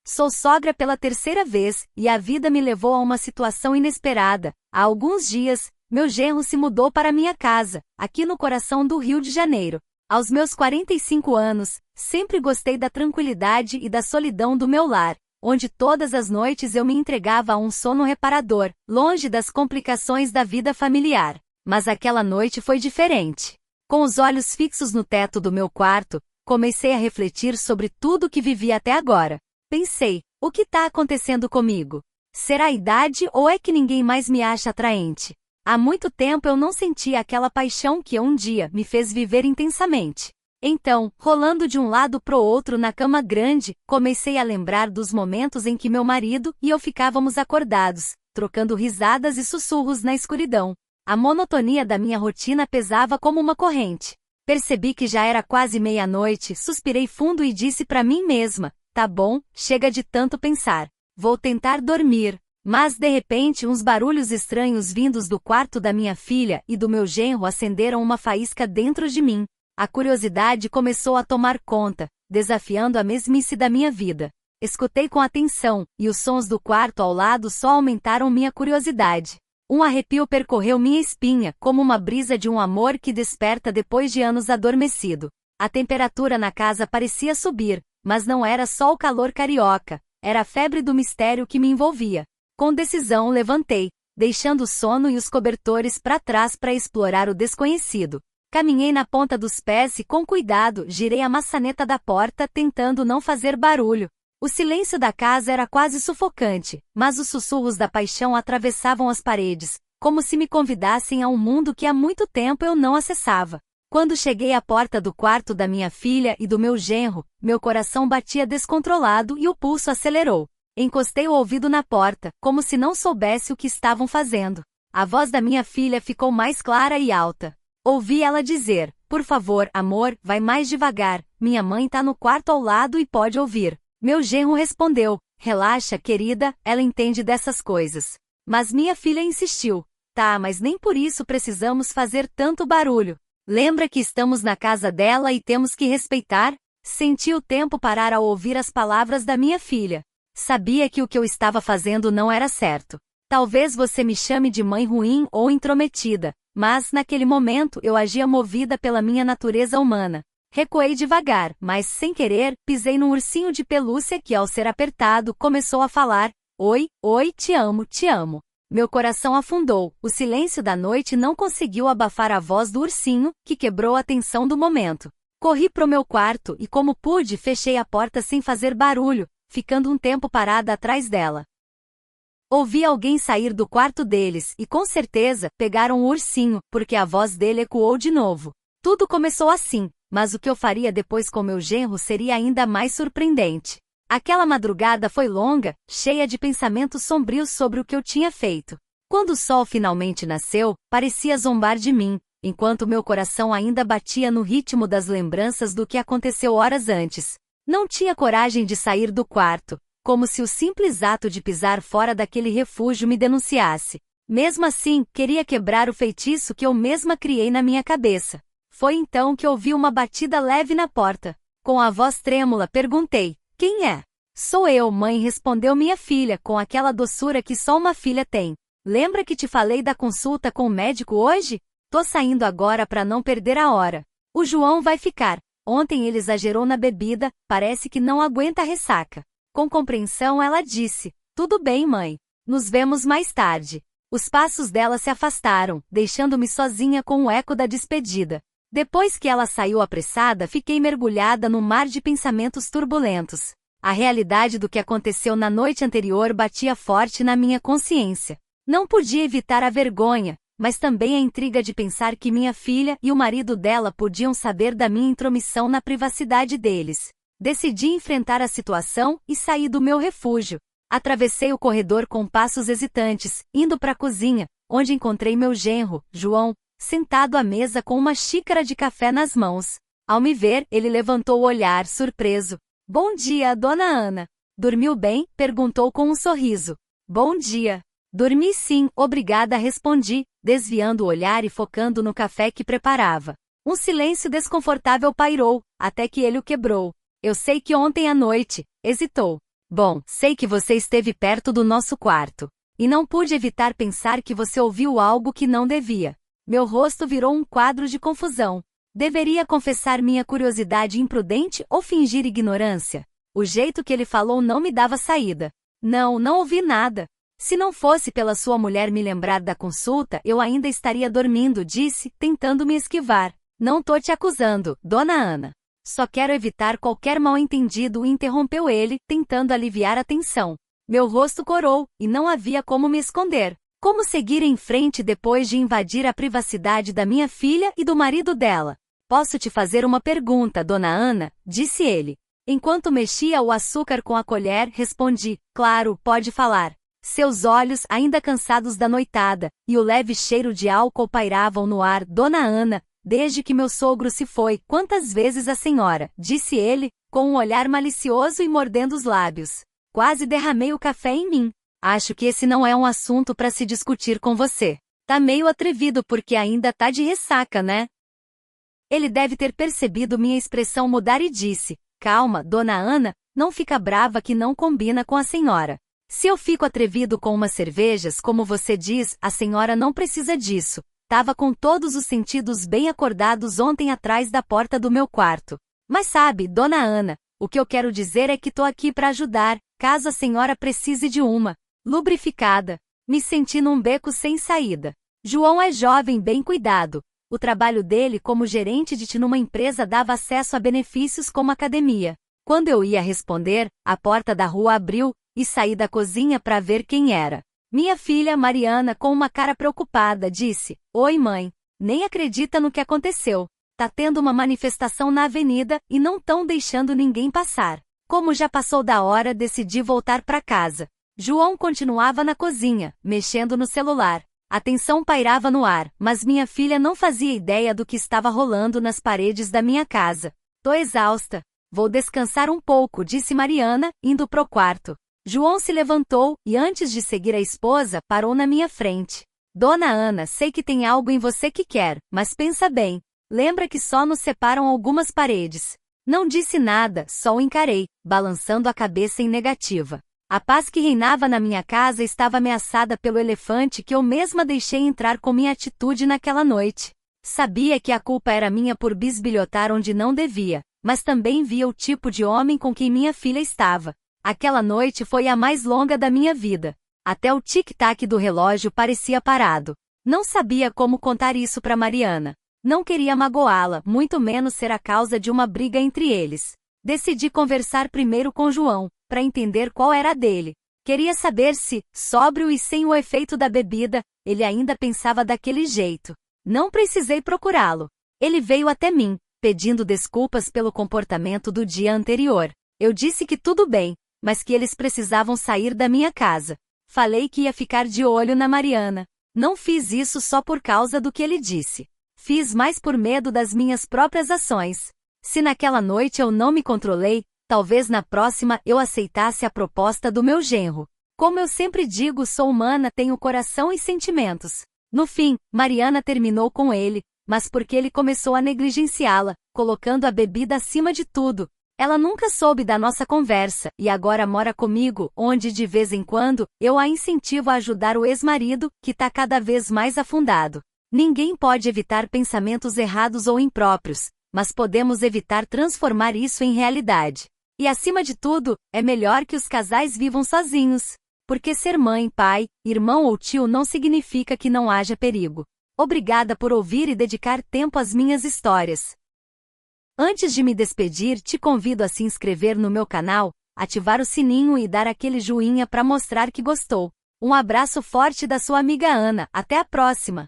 Sou sogra pela terceira vez, e a vida me levou a uma situação inesperada. Há alguns dias, meu genro se mudou para minha casa, aqui no coração do Rio de Janeiro. Aos meus 45 anos, sempre gostei da tranquilidade e da solidão do meu lar, onde todas as noites eu me entregava a um sono reparador, longe das complicações da vida familiar. Mas aquela noite foi diferente. Com os olhos fixos no teto do meu quarto, comecei a refletir sobre tudo que vivi até agora. Pensei, o que está acontecendo comigo? Será a idade ou é que ninguém mais me acha atraente? Há muito tempo eu não sentia aquela paixão que um dia me fez viver intensamente. Então, rolando de um lado pro outro na cama grande, comecei a lembrar dos momentos em que meu marido e eu ficávamos acordados, trocando risadas e sussurros na escuridão. A monotonia da minha rotina pesava como uma corrente. Percebi que já era quase meia-noite, suspirei fundo e disse para mim mesma, tá bom, chega de tanto pensar. Vou tentar dormir. Mas de repente uns barulhos estranhos vindos do quarto da minha filha e do meu genro acenderam uma faísca dentro de mim. A curiosidade começou a tomar conta, desafiando a mesmice da minha vida. Escutei com atenção, e os sons do quarto ao lado só aumentaram minha curiosidade. Um arrepio percorreu minha espinha, como uma brisa de um amor que desperta depois de anos adormecido. A temperatura na casa parecia subir, mas não era só o calor carioca, era a febre do mistério que me envolvia. Com decisão levantei, deixando o sono e os cobertores para trás para explorar o desconhecido. Caminhei na ponta dos pés e com cuidado girei a maçaneta da porta tentando não fazer barulho. O silêncio da casa era quase sufocante, mas os sussurros da paixão atravessavam as paredes, como se me convidassem a um mundo que há muito tempo eu não acessava. Quando cheguei à porta do quarto da minha filha e do meu genro, meu coração batia descontrolado e o pulso acelerou. Encostei o ouvido na porta, como se não soubesse o que estavam fazendo. A voz da minha filha ficou mais clara e alta. Ouvi ela dizer, por favor, amor, vai mais devagar, minha mãe tá no quarto ao lado e pode ouvir. Meu genro respondeu, relaxa, querida, ela entende dessas coisas. Mas minha filha insistiu, tá, mas nem por isso precisamos fazer tanto barulho. Lembra que estamos na casa dela e temos que respeitar? Senti o tempo parar ao ouvir as palavras da minha filha. Sabia que o que eu estava fazendo não era certo. Talvez você me chame de mãe ruim ou intrometida, mas naquele momento eu agia movida pela minha natureza humana. Recuei devagar, mas sem querer, pisei num ursinho de pelúcia que ao ser apertado começou a falar, oi, oi, te amo, te amo. Meu coração afundou, o silêncio da noite não conseguiu abafar a voz do ursinho, que quebrou a tensão do momento. Corri pro meu quarto e como pude fechei a porta sem fazer barulho, ficando um tempo parada atrás dela. Ouvi alguém sair do quarto deles e com certeza pegaram o ursinho, porque a voz dele ecoou de novo. Tudo começou assim, mas o que eu faria depois com meu genro seria ainda mais surpreendente. Aquela madrugada foi longa, cheia de pensamentos sombrios sobre o que eu tinha feito. Quando o sol finalmente nasceu, parecia zombar de mim, enquanto meu coração ainda batia no ritmo das lembranças do que aconteceu horas antes. Não tinha coragem de sair do quarto, como se o simples ato de pisar fora daquele refúgio me denunciasse. Mesmo assim, queria quebrar o feitiço que eu mesma criei na minha cabeça. Foi então que ouvi uma batida leve na porta. Com a voz trêmula, perguntei, quem é? Sou eu, mãe, respondeu minha filha com aquela doçura que só uma filha tem. Lembra que te falei da consulta com o médico hoje? Tô saindo agora para não perder a hora. O João vai ficar. Ontem ele exagerou na bebida, parece que não aguenta a ressaca. Com compreensão ela disse, tudo bem, mãe. Nos vemos mais tarde. Os passos dela se afastaram, deixando-me sozinha com o eco da despedida. Depois que ela saiu apressada, fiquei mergulhada no mar de pensamentos turbulentos. A realidade do que aconteceu na noite anterior batia forte na minha consciência. Não podia evitar a vergonha, mas também a intriga de pensar que minha filha e o marido dela podiam saber da minha intromissão na privacidade deles. Decidi enfrentar a situação e saí do meu refúgio. Atravessei o corredor com passos hesitantes, indo para a cozinha, onde encontrei meu genro, João, sentado à mesa com uma xícara de café nas mãos. Ao me ver, ele levantou o olhar, surpreso. Bom dia, dona Ana. Dormiu bem? Perguntou com um sorriso. Bom dia. Dormi sim, obrigada, respondi, desviando o olhar e focando no café que preparava. Um silêncio desconfortável pairou, até que ele o quebrou. Eu sei que ontem à noite, hesitou. Bom, sei que você esteve perto do nosso quarto. E não pude evitar pensar que você ouviu algo que não devia. Meu rosto virou um quadro de confusão. Deveria confessar minha curiosidade imprudente ou fingir ignorância? O jeito que ele falou não me dava saída. Não ouvi nada. Se não fosse pela sua mulher me lembrar da consulta, eu ainda estaria dormindo, disse, tentando me esquivar. Não tô te acusando, dona Ana. Só quero evitar qualquer mal-entendido, interrompeu ele, tentando aliviar a tensão. Meu rosto corou, e não havia como me esconder. Como seguir em frente depois de invadir a privacidade da minha filha e do marido dela? Posso te fazer uma pergunta, dona Ana? Disse ele. Enquanto mexia o açúcar com a colher, respondi, claro, pode falar. Seus olhos, ainda cansados da noitada, e o leve cheiro de álcool pairavam no ar. Dona Ana, desde que meu sogro se foi, quantas vezes a senhora? Disse ele, com um olhar malicioso e mordendo os lábios. Quase derramei o café em mim. Acho que esse não é um assunto para se discutir com você. Tá meio atrevido porque ainda tá de ressaca, né? Ele deve ter percebido minha expressão mudar e disse, calma, dona Ana, não fica brava que não combina com a senhora. Se eu fico atrevido com umas cervejas, como você diz, a senhora não precisa disso. Tava com todos os sentidos bem acordados ontem atrás da porta do meu quarto. Mas sabe, dona Ana, o que eu quero dizer é que tô aqui para ajudar, caso a senhora precise de uma. Lubrificada. Me senti num beco sem saída. João é jovem, bem cuidado. O trabalho dele como gerente de numa empresa dava acesso a benefícios como academia. Quando eu ia responder, a porta da rua abriu, e saí da cozinha para ver quem era. Minha filha, Mariana, com uma cara preocupada, disse, oi mãe, nem acredita no que aconteceu. Tá tendo uma manifestação na avenida, e não tão deixando ninguém passar. Como já passou da hora, decidi voltar para casa. João continuava na cozinha, mexendo no celular. A tensão pairava no ar, mas minha filha não fazia ideia do que estava rolando nas paredes da minha casa. Tô exausta. Vou descansar um pouco, disse Mariana, indo pro quarto. João se levantou, e antes de seguir a esposa, parou na minha frente. Dona Ana, sei que tem algo em você que quer, mas pensa bem. Lembra que só nos separam algumas paredes. Não disse nada, só o encarei, balançando a cabeça em negativa. A paz que reinava na minha casa estava ameaçada pelo elefante que eu mesma deixei entrar com minha atitude naquela noite. Sabia que a culpa era minha por bisbilhotar onde não devia, mas também via o tipo de homem com quem minha filha estava. Aquela noite foi a mais longa da minha vida. Até o tic-tac do relógio parecia parado. Não sabia como contar isso para Mariana. Não queria magoá-la, muito menos ser a causa de uma briga entre eles. Decidi conversar primeiro com João, para entender qual era a dele. Queria saber se, sóbrio e sem o efeito da bebida, ele ainda pensava daquele jeito. Não precisei procurá-lo. Ele veio até mim, pedindo desculpas pelo comportamento do dia anterior. Eu disse que tudo bem, mas que eles precisavam sair da minha casa. Falei que ia ficar de olho na Mariana. Não fiz isso só por causa do que ele disse. Fiz mais por medo das minhas próprias ações. Se naquela noite eu não me controlei, talvez na próxima eu aceitasse a proposta do meu genro. Como eu sempre digo, sou humana, tenho coração e sentimentos. No fim, Mariana terminou com ele, mas porque ele começou a negligenciá-la, colocando a bebida acima de tudo. Ela nunca soube da nossa conversa, e agora mora comigo, onde de vez em quando, eu a incentivo a ajudar o ex-marido, que tá cada vez mais afundado. Ninguém pode evitar pensamentos errados ou impróprios, mas podemos evitar transformar isso em realidade. E acima de tudo, é melhor que os casais vivam sozinhos. Porque ser mãe, pai, irmão ou tio não significa que não haja perigo. Obrigada por ouvir e dedicar tempo às minhas histórias. Antes de me despedir, te convido a se inscrever no meu canal, ativar o sininho e dar aquele joinha para mostrar que gostou. Um abraço forte da sua amiga Ana. Até a próxima!